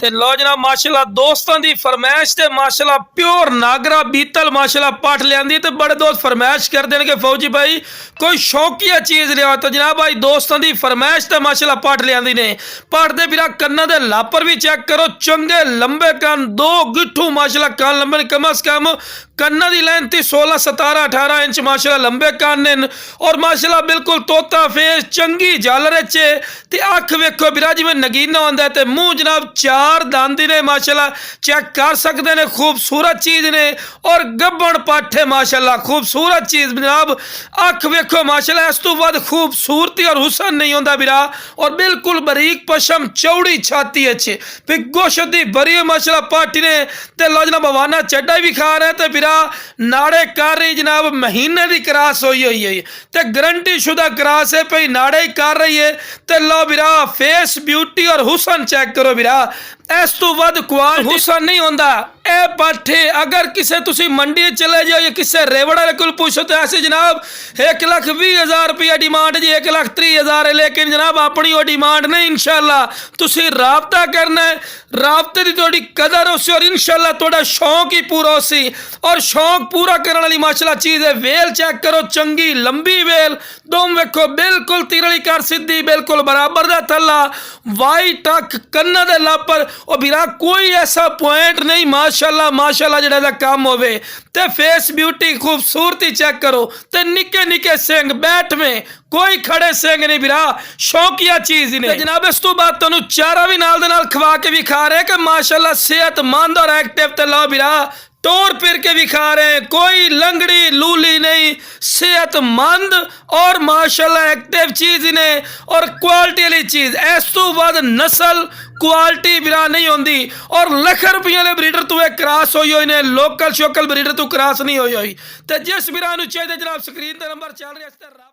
ਤੇ लो जनाब माशाल्लाह दोस्तों की फरमाइश ते माशाल्लाह प्योर नागरा बीतल माशाल्लाह पाठ लियांदी ते बड़े दोस्त फरमाइश करते हैं कि फौजी भाई कोई शौकिया चीज़ लिया तो जनाब भाई दोस्तों की फरमाइश ते माशाल्लाह पाठ लियांदी ने। पाठ दे बिरा कन्ना दे लापर भी चेक करो, चंगे लंबे कान, 2 गिट्ठू माशाल्लाह कान लंबे कम अज कम कन्ना की लेंथ 16 17 18 इंच माशाल्लाह लंबे कान ने और माशाल्लाह बिल्कुल तोता फेस चंगी झालर चे ते अख वेखो बिरा जिवें नगीना होंदा ते मुंह जनाब 4 दांदी ने माशाल्लाह चेक कर सकते ने, खूबसूरत चीज़ ने और गब्बण पाठे माशाल्लाह खूबसूरत चीज़ जनाब। अख वेखो माशाल्लाह इस तो वध खूबसूरती और हुसन नहीं होंदा बिरा और बिल्कुल बरीक पशम चौड़ी छाती अच्छे पिगो शदी बरी माशाल्लाह पाठी ने ते लो जनाब हवाना चड्डा भी खा रहे ते बिरा नाड़े कर रही जनाब महीने की क्रॉस हुई है ते गारंटी शुदा क्रॉस है पई नाड़े ही कर रही है ते लो बिरा फेस ब्यूटी और हुसन चेक करो बिरा इस तो वध क्वालिटी हुसन नहीं होंदा। ए पाठे अगर किसे तुसी मंडी चले जाओ या किसे रेवड़ वाले को पूछो तो ऐसे जनाब 1,20,000 रुपया डिमांड जी, 1,30,000 है, लेकिन जनाब अपनी वो डिमांड नहीं। इंशाल्लाह तुसी राबता करना है, राबते की थोड़ी कदर हो सी और इंशाल्लाह थोड़ा शौक ही पूरा हो सी और शौक पूरा करने वाली माशाल्लाह चीज़ है। वेल चेक करो, चंगी लंबी वेल, दुम वेखो बिल्कुल तिरली कर सीधी बिल्कुल बराबर का थला, वाइट अख कन्ना दे लापर और बिरा कोई ऐसा पॉइंट नहीं माशाल्लाह माशाल्लाह जिहड़ा काम होवे ते फेस ब्यूटी खूबसूरती चेक करो ते निके निके सिंग बैठ में कोई खड़े सिंग नहीं बिरा शौकिया चीज़ ने जनाब। इस तो बाद तुहानू चारा भी नाल दे नाल खवा के भी खा रहे कि माशाल्लाह सेहतमंद और एक्टिव ते लो बिरा तोड़ फिर के भी खा रहे हैं, कोई लंगड़ी लूली नहीं, सेहतमंद और माशाल्लाह एक्टिव चीज़ ने और क्वालिटी वाली चीज़। इस तो बाद नस्ल क्वालिटी बिरा नहीं होंदी और लख रुपये वाले ब्रीडर तो क्रॉस हुई ने, लोकल शोकल ब्रीडर तो क्रॉस नहीं हुई। तो जिस बिरा चाहिए जनाब स्क्रीन पर नंबर चल रहा है।